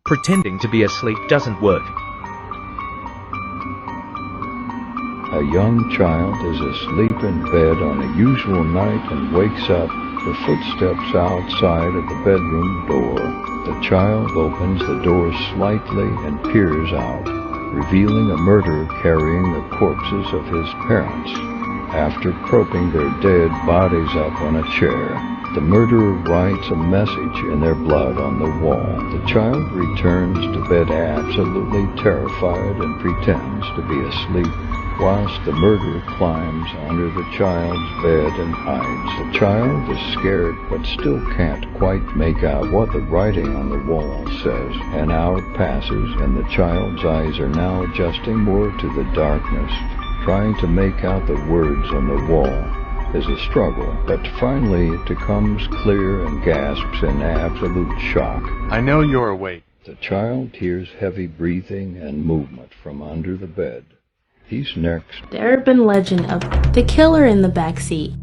Pretending to be asleep doesn't work. A young child is asleep in bed on a usual night and wakes up to footsteps outside of the bedroom door. The child opens the door slightly and peers out, revealing a murderer carrying the corpses of his parents. After propping their dead bodies up on a chair, the murderer writes a message in their blood on the wall. The child returns to bed absolutely terrified and pretends to be asleep, whilst the murderer climbs under the child's bed and hides. The child is scared but still can't quite make out what the writing on the wall says. An hour passes and the child's eyes are now adjusting more to the darkness, trying to make out the words on the wall. Is a struggle, but finally it becomes clear and gasps in absolute shock. I know you're awake. The child hears heavy breathing and movement from under the bed. He's next. The urban legend of the killer in the backseat.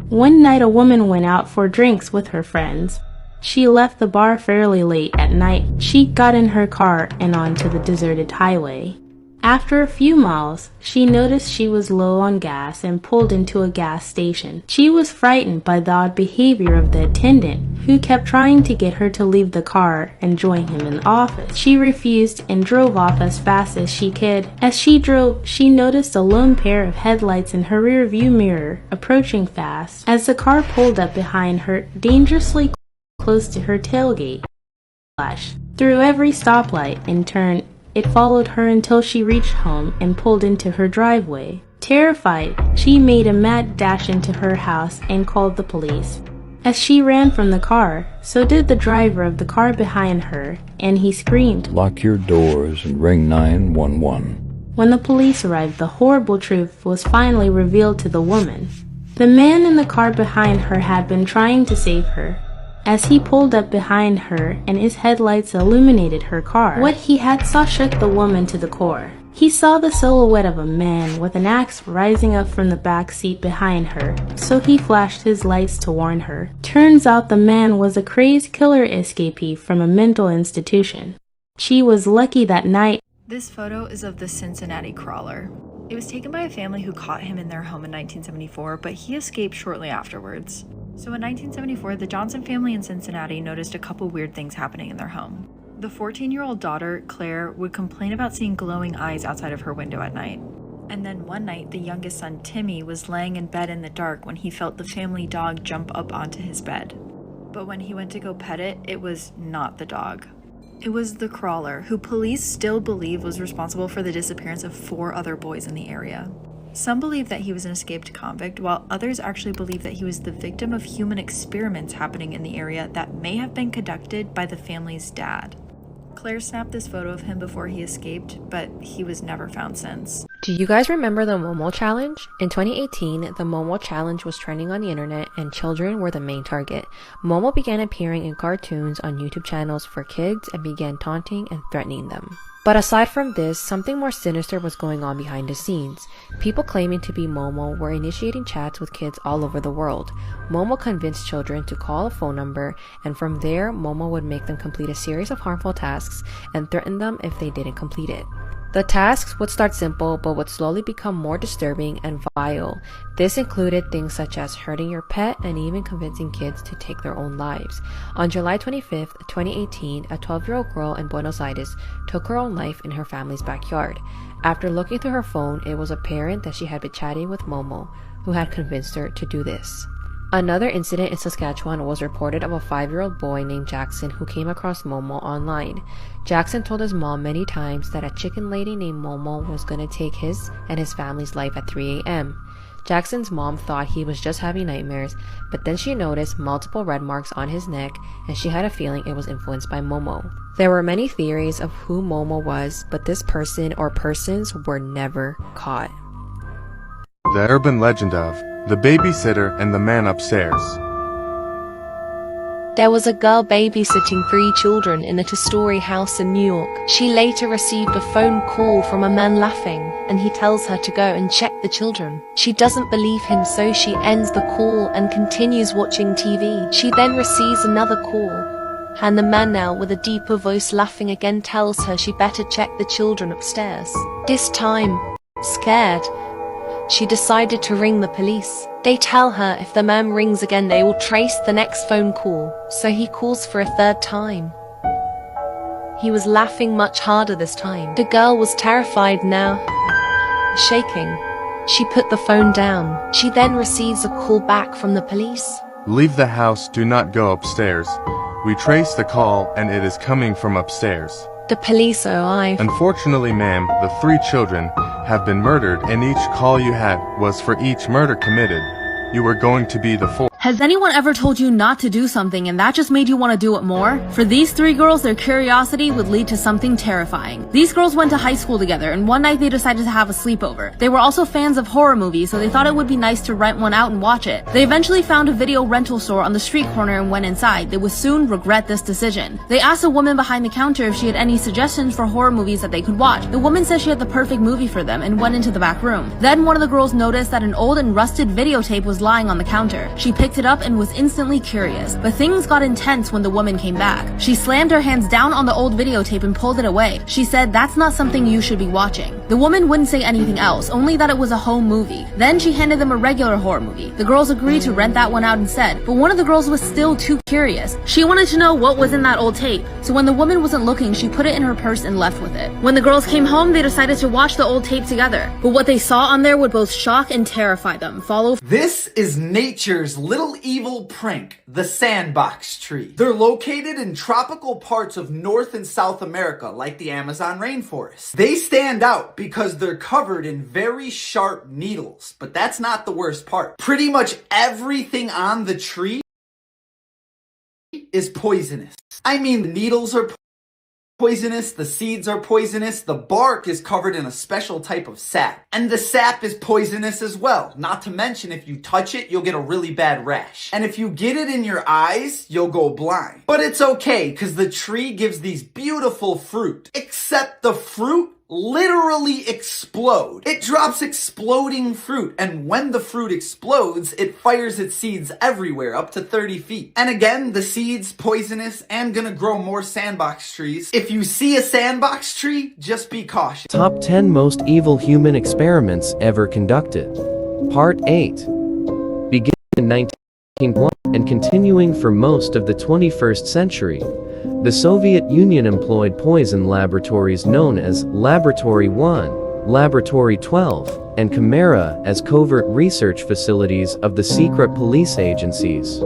One night a woman went out for drinks with her friends. She left the bar fairly late at night. She got in her car and onto the deserted highway. After a few miles, she noticed she was low on gas and pulled into a gas station. She was frightened by the odd behavior of the attendant, who kept trying to get her to leave the car and join him in the office. She refused and drove off as fast as she could. As she drove, she noticed a lone pair of headlights in her rear view mirror, approaching fast. As the car pulled up behind her, dangerously close to her tailgate, flashed through every stoplight and turn. It followed her until she reached home and pulled into her driveway. Terrified, she made a mad dash into her house and called the police. As she ran from the car, so did the driver of the car behind her, and he screamed, "Lock your doors and ring 911. When the police arrived, the horrible truth was finally revealed to the woman. The man in the car behind her had been trying to save her. As he pulled up behind her and his headlights illuminated her car, what he had saw shook the woman to the core. He saw the silhouette of a man with an axe rising up from the back seat behind her, so he flashed his lights to warn her. Turns out the man was a crazed killer escapee from a mental institution. She was lucky that night. This photo is of the Cincinnati crawler. It was taken by a family who caught him in their home in 1974, but he escaped shortly afterwards. So in 1974, the Johnson family in Cincinnati noticed a couple weird things happening in their home. The 14-year-old daughter, Claire, would complain about seeing glowing eyes outside of her window at night. And then one night, the youngest son, Timmy, was laying in bed in the dark when he felt the family dog jump up onto his bed. But when he went to go pet it, it was not the dog. It was the crawler, who police still believe was responsible for the disappearance of 4 other boys in the area. Some believe that he was an escaped convict, while others actually believe that he was the victim of human experiments happening in the area that may have been conducted by the family's dad. Claire snapped this photo of him before he escaped, but he was never found since. Do you guys remember the Momo Challenge? In 2018, the Momo Challenge was trending on the internet and children were the main target. Momo began appearing in cartoons on YouTube channels for kids and began taunting and threatening them. But aside from this, something more sinister was going on behind the scenes. People claiming to be Momo were initiating chats with kids all over the world. Momo convinced children to call a phone number, and from there, Momo would make them complete a series of harmful tasks and threaten them if they didn't complete it. The tasks would start simple but would slowly become more disturbing and vile. This included things such as hurting your pet and even convincing kids to take their own lives. On July 25th, 2018, a 12-year-old girl in Buenos Aires took her own life in her family's backyard. After looking through her phone, it was apparent that she had been chatting with Momo, who had convinced her to do this. Another incident in Saskatchewan was reported of a 5-year-old boy named Jackson who came across Momo online. Jackson told his mom many times that a chicken lady named Momo was going to take his and his family's life at 3 a.m. Jackson's mom thought he was just having nightmares, but then she noticed multiple red marks on his neck and she had a feeling it was influenced by Momo. There were many theories of who Momo was, but this person or persons were never caught. The urban legend of the babysitter and the man upstairs. There was a girl babysitting 3 children in a 2-story house in New York. She later received a phone call from a man laughing, and he tells her to go and check the children. She doesn't believe him, so she ends the call and continues watching TV. She then receives another call. And the man now, with a deeper voice laughing again, tells her she better check the children upstairs. This time, scared, she decided to ring the police. They tell her if the man rings again, they will trace the next phone call. So he calls for a third time. He was laughing much harder this time. The girl was terrified now, shaking. She put the phone down. She then receives a call back from the police. Leave the house, do not go upstairs. We traced the call and it is coming from upstairs. The police arrive. Unfortunately, ma'am, the 3 children have been murdered and each call you had was for each murder committed. You were going to be the 4th. Has anyone ever told you not to do something and that just made you want to do it more? For these 3 girls, their curiosity would lead to something terrifying. These girls went to high school together and one night they decided to have a sleepover. They were also fans of horror movies, so they thought it would be nice to rent one out and watch it. They eventually found a video rental store on the street corner and went inside. They would soon regret this decision. They asked a woman behind the counter if she had any suggestions for horror movies that they could watch. The woman said she had the perfect movie for them and went into the back room. Then one of the girls noticed that an old and rusted videotape was lying on the counter. She picked it up and was instantly curious, but things got intense when the woman came back. She slammed her hands down on the old videotape and pulled it away. She said, "That's not something you should be watching." The woman wouldn't say anything else, only that it was a home movie. Then she handed them a regular horror movie. The girls agreed to rent that one out instead, but one of the girls was still too curious. She wanted to know what was in that old tape, so when the woman wasn't looking, she put it in her purse and left with it. When the girls came home, they decided to watch the old tape together, but what they saw on there would both shock and terrify them. This is nature's little evil prank, the sandbox tree. They're located in tropical parts of North and South America, like the Amazon rainforest. They stand out because they're covered in very sharp needles, but that's not the worst part. Pretty much everything on the tree is poisonous. I mean, the needles are poisonous, the seeds are poisonous, the bark is covered in a special type of sap. And the sap is poisonous as well. Not to mention, if you touch it, you'll get a really bad rash. And if you get it in your eyes, you'll go blind. But it's okay, because the tree gives these beautiful fruit. Except the fruit literally explode. It drops exploding fruit, and when the fruit explodes, it fires its seeds everywhere, up to 30 feet. And again, the seeds poisonous and gonna grow more sandbox trees. If you see a sandbox tree, just be cautious. Top 10 Most Evil Human Experiments Ever Conducted. Part 8. Beginning in 1901 and continuing for most of the 21st century, the Soviet Union employed poison laboratories known as Laboratory 1, Laboratory 12, and Chimera as covert research facilities of the secret police agencies.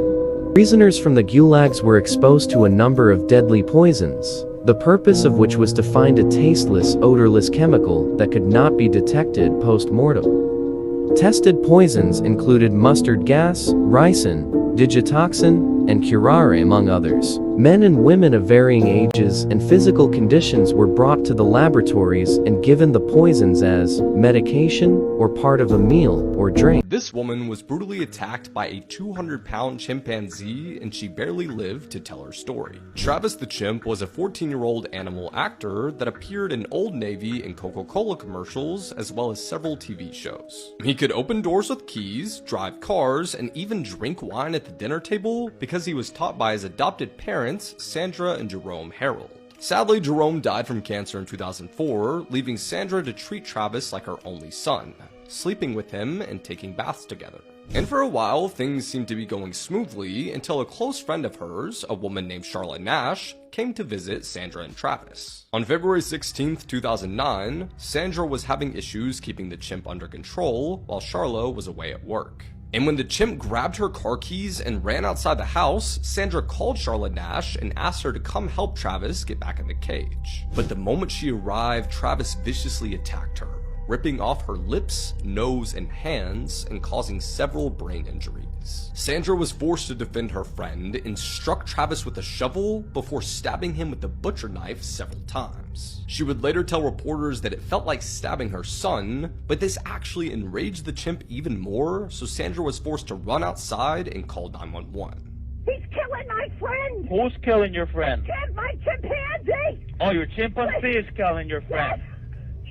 Prisoners from the gulags were exposed to a number of deadly poisons, the purpose of which was to find a tasteless, odorless chemical that could not be detected post-mortem. Tested poisons included mustard gas, ricin, digitoxin, and curare, among others. Men and women of varying ages and physical conditions were brought to the laboratories and given the poisons as medication or part of a meal or drink. This woman was brutally attacked by a 200-pound chimpanzee, and she barely lived to tell her story. Travis the chimp was a 14-year-old animal actor that appeared in Old Navy and Coca-Cola commercials, as well as several TV shows. He could open doors with keys, drive cars, and even drink wine at the dinner table because he was taught by his adopted parents, Sandra and Jerome Harold. Sadly, Jerome died from cancer in 2004, leaving Sandra to treat Travis like her only son, sleeping with him and taking baths together. And for a while, things seemed to be going smoothly until a close friend of hers, a woman named Charlotte Nash, came to visit Sandra and Travis. On February 16, 2009, Sandra was having issues keeping the chimp under control while Charlotte was away at work. And when the chimp grabbed her car keys and ran outside the house, Sandra called Charlotte Nash and asked her to come help Travis get back in the cage. But the moment she arrived, Travis viciously attacked her, ripping off her lips, nose, and hands, and causing several brain injuries. Sandra was forced to defend her friend and struck Travis with a shovel before stabbing him with a butcher knife several times. She would later tell reporters that it felt like stabbing her son, but this actually enraged the chimp even more, so Sandra was forced to run outside and call 911. He's killing my friend! Who's killing your friend? My chimpanzee! Oh, your chimpanzee is killing your friend. Yes.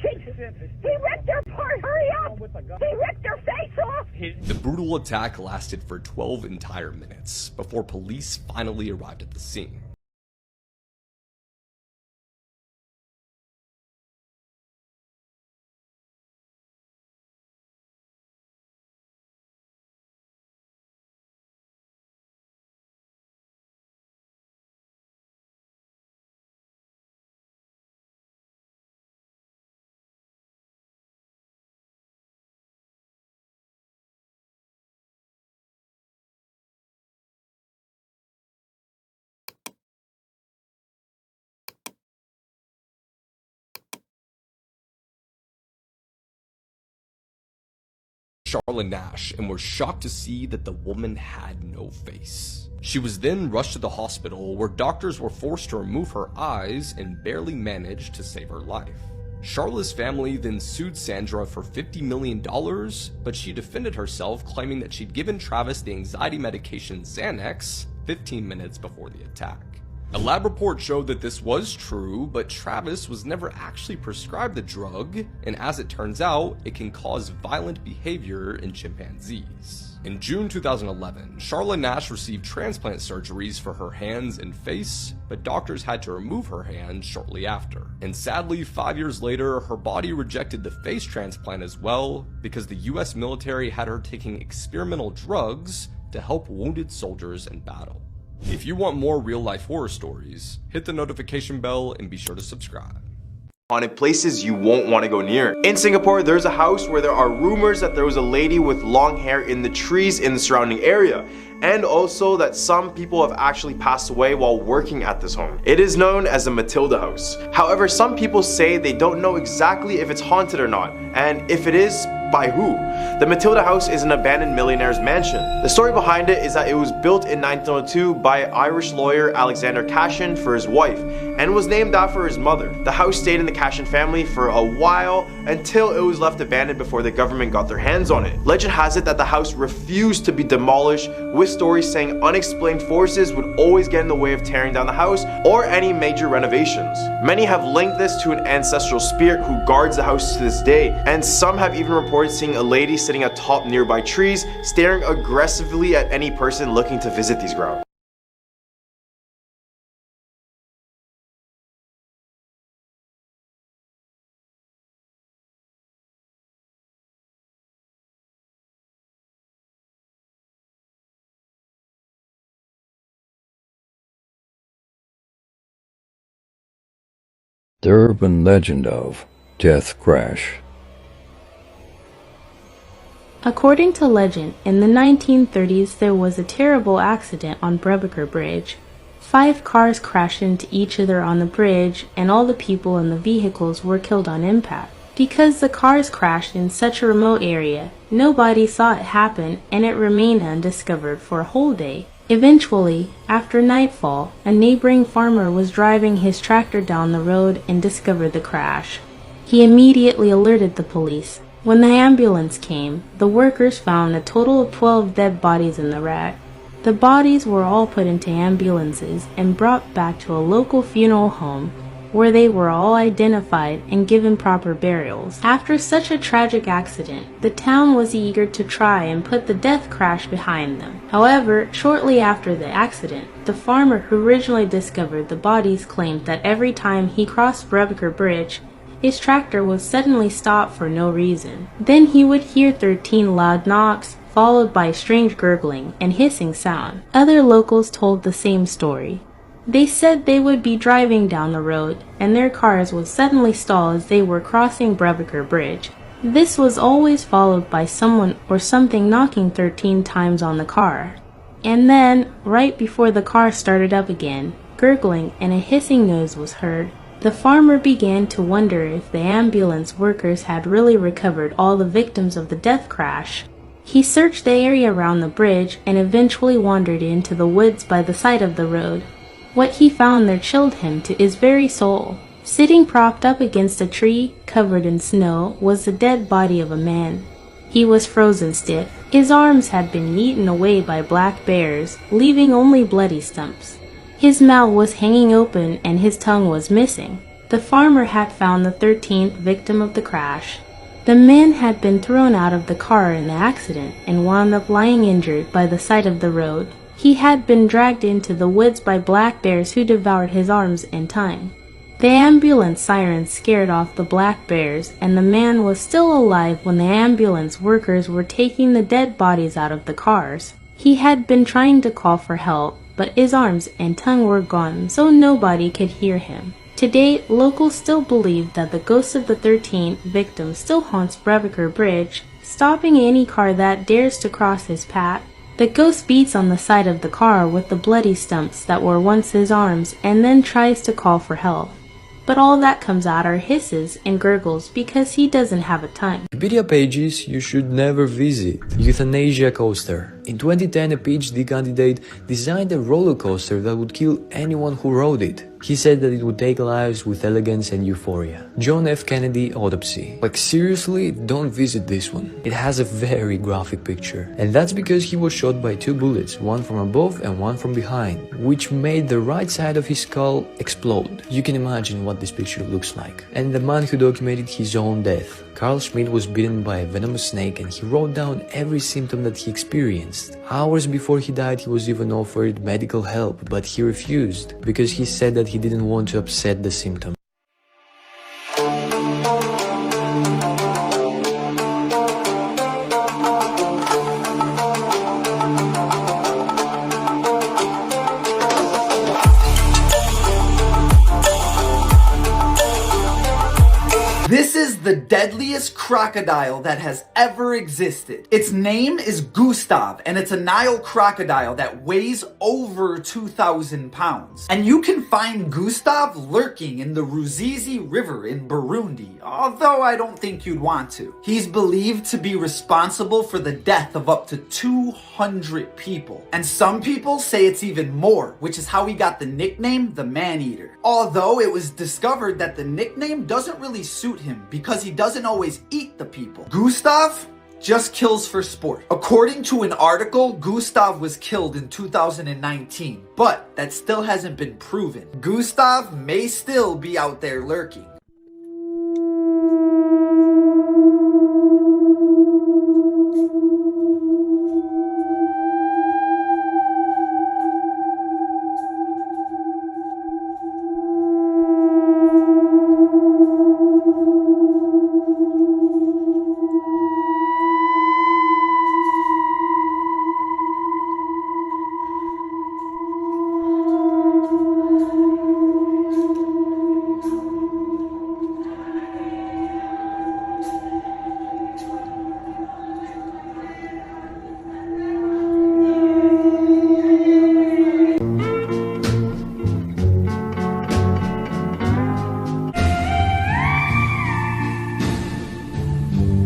He ripped her apart! Hurry up! He ripped her face off! The brutal attack lasted for 12 entire minutes before police finally arrived at the scene. Charlotte Nash and were shocked to see that the woman had no face. She was then rushed to the hospital where doctors were forced to remove her eyes and barely managed to save her life. Charlotte's family then sued Sandra for $50 million, but she defended herself, claiming that she'd given Travis the anxiety medication Xanax 15 minutes before the attack. A lab report showed that this was true, but Travis was never actually prescribed the drug, and as it turns out, it can cause violent behavior in chimpanzees. In June 2011, Charlotte Nash received transplant surgeries for her hands and face, but doctors had to remove her hands shortly after. And sadly, 5 years later, her body rejected the face transplant as well, because the US military had her taking experimental drugs to help wounded soldiers in battle. If you want more real-life horror stories, hit the notification bell and be sure to subscribe. Haunted places you won't want to go near. In Singapore, there's a house where there are rumors that there was a lady with long hair in the trees in the surrounding area, and also that some people have actually passed away while working at this home. It is known as the Matilda House. However, some people say they don't know exactly if it's haunted or not, and if it is, by who? The Matilda House is an abandoned millionaire's mansion. The story behind it is that it was built in 1902 by Irish lawyer Alexander Cashin for his wife, and was named after his mother. The house stayed in the Cashin family for a while until it was left abandoned before the government got their hands on it. Legend has it that the house refused to be demolished, with stories saying unexplained forces would always get in the way of tearing down the house or any major renovations. Many have linked this to an ancestral spirit who guards the house to this day, and some have even reported seeing a lady sitting atop nearby trees, staring aggressively at any person looking to visit these grounds. The urban legend of Death Crash. According to legend, in the 1930s there was a terrible accident on Brebaker Bridge. 5 cars crashed into each other on the bridge, and all the people in the vehicles were killed on impact. Because the cars crashed in such a remote area, nobody saw it happen, and it remained undiscovered for a whole day. Eventually, after nightfall, a neighboring farmer was driving his tractor down the road and discovered the crash. He immediately alerted the police. When the ambulance came, the workers found a total of 12 dead bodies in the wreck. The bodies were all put into ambulances and brought back to a local funeral home, where they were all identified and given proper burials. After such a tragic accident, the town was eager to try and put the death crash behind them. However, shortly after the accident, the farmer who originally discovered the bodies claimed that every time he crossed Brebaker Bridge, his tractor would suddenly stop for no reason. Then he would hear 13 loud knocks, followed by strange gurgling and hissing sound. Other locals told the same story. They said they would be driving down the road, and their cars would suddenly stall as they were crossing Brebaker Bridge. This was always followed by someone or something knocking 13 times on the car. And then, right before the car started up again, gurgling and a hissing noise was heard. The farmer began to wonder if the ambulance workers had really recovered all the victims of the death crash. He searched the area around the bridge and eventually wandered into the woods by the side of the road. What he found there chilled him to his very soul. Sitting propped up against a tree, covered in snow, was the dead body of a man. He was frozen stiff. His arms had been eaten away by black bears, leaving only bloody stumps. His mouth was hanging open and his tongue was missing. The farmer had found the 13th victim of the crash. The man had been thrown out of the car in the accident and wound up lying injured by the side of the road. He had been dragged into the woods by black bears who devoured his arms and tongue. The ambulance sirens scared off the black bears, and the man was still alive when the ambulance workers were taking the dead bodies out of the cars. He had been trying to call for help, but his arms and tongue were gone, so nobody could hear him. To date, locals still believe that the ghost of the 13th victim still haunts Brebaker Bridge, stopping any car that dares to cross his path. The ghost beats on the side of the car with the bloody stumps that were once his arms and then tries to call for help. but all that comes out are hisses and gurgles because he doesn't have a tongue. Wikipedia pages you should never visit. Euthanasia coaster. In 2010, a PhD candidate designed a roller coaster that would kill anyone who rode it. He said that it would take lives with elegance and euphoria. John F. Kennedy autopsy. Like seriously, don't visit this one. It has a very graphic picture. And that's because he was shot by 2 bullets, one from above and one from behind, which made the right side of his skull explode. You can imagine what this picture looks like. And the man who documented his own death. Carl Schmidt was bitten by a venomous snake and he wrote down every symptom that he experienced. Hours before he died, he was even offered medical help, but he refused because he said that he didn't want to upset the symptom. This is the deadliest crocodile that has ever existed. Its name is Gustav, and it's a Nile crocodile that weighs over 2,000 pounds. And you can find Gustav lurking in the Ruzizi River in Burundi, although I don't think you'd want to. He's believed to be responsible for the death of up to 200 people. And some people say it's even more, which is how he got the nickname the Man-Eater. Although it was discovered that the nickname doesn't really suit him because he doesn't always eat the people. Gustav just kills for sport. According to an article, Gustav was killed in 2019, but that still hasn't been proven. Gustav may still be out there lurking.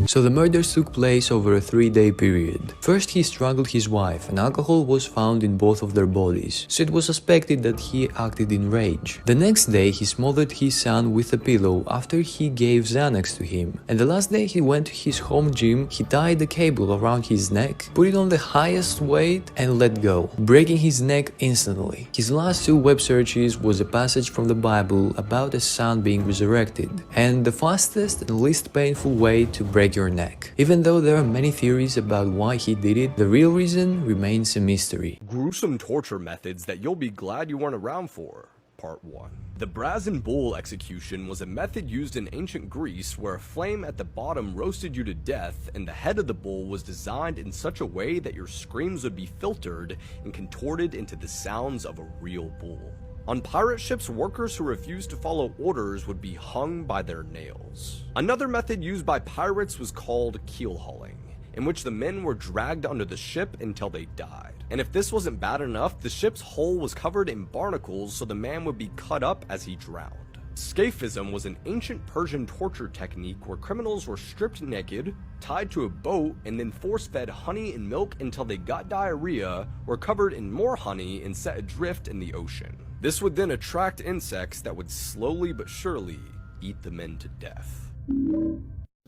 So the murders took place over a 3-day period. First he strangled his wife and alcohol was found in both of their bodies, so it was suspected that he acted in rage. The next day he smothered his son with a pillow after he gave Xanax to him. And the last day he went to his home gym, he tied the cable around his neck, put it on the highest weight and let go, breaking his neck instantly. His last 2 web searches was a passage from the Bible about a son being resurrected, and the fastest and least painful way to break your neck. Even though there are many theories about why he did it, the real reason remains a mystery. Gruesome torture methods that you'll be glad you weren't around for. Part 1. The brazen bull execution was a method used in ancient Greece where a flame at the bottom roasted you to death, and the head of the bull was designed in such a way that your screams would be filtered and contorted into the sounds of a real bull. On pirate ships, workers who refused to follow orders would be hung by their nails. Another method used by pirates was called keel hauling, in which the men were dragged under the ship until they died. And if this wasn't bad enough, the ship's hull was covered in barnacles so the man would be cut up as he drowned. Scaphism was an ancient Persian torture technique where criminals were stripped naked, tied to a boat, and then force-fed honey and milk until they got diarrhea, were covered in more honey and set adrift in the ocean. This would then attract insects that would slowly but surely eat the men to death.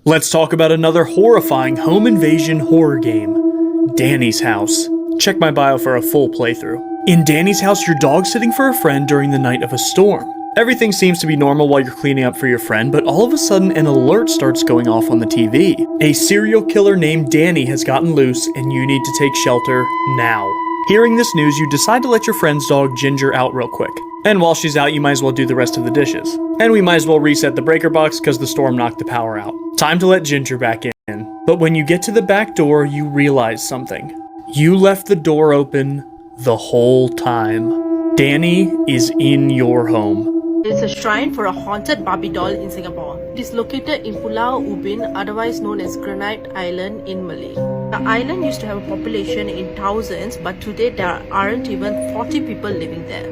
Let's talk about another horrifying home invasion horror game, Danny's House. Check my bio for a full playthrough. In Danny's house, you're dog sitting for a friend during the night of a storm. Everything seems to be normal while you're cleaning up for your friend, but all of a sudden an alert starts going off on the TV. A serial killer named Danny has gotten loose and you need to take shelter now. Hearing this news, you decide to let your friend's dog Ginger out real quick. And while she's out, you might as well do the rest of the dishes. And we might as well reset the breaker box because the storm knocked the power out. Time to let Ginger back in. But when you get to the back door, you realize something. You left the door open the whole time. Danny is in your home. It is a shrine for a haunted Barbie doll in Singapore. It is located in Pulau Ubin, otherwise known as Granite Island in Malay. The island used to have a population in thousands, but today there aren't even 40 people living there.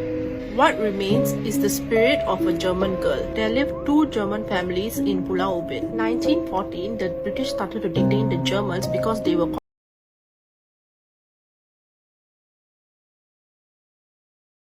What remains is the spirit of a German girl. There lived 2 German families in Pulau Ubin. 1914, the British started to detain the Germans because they were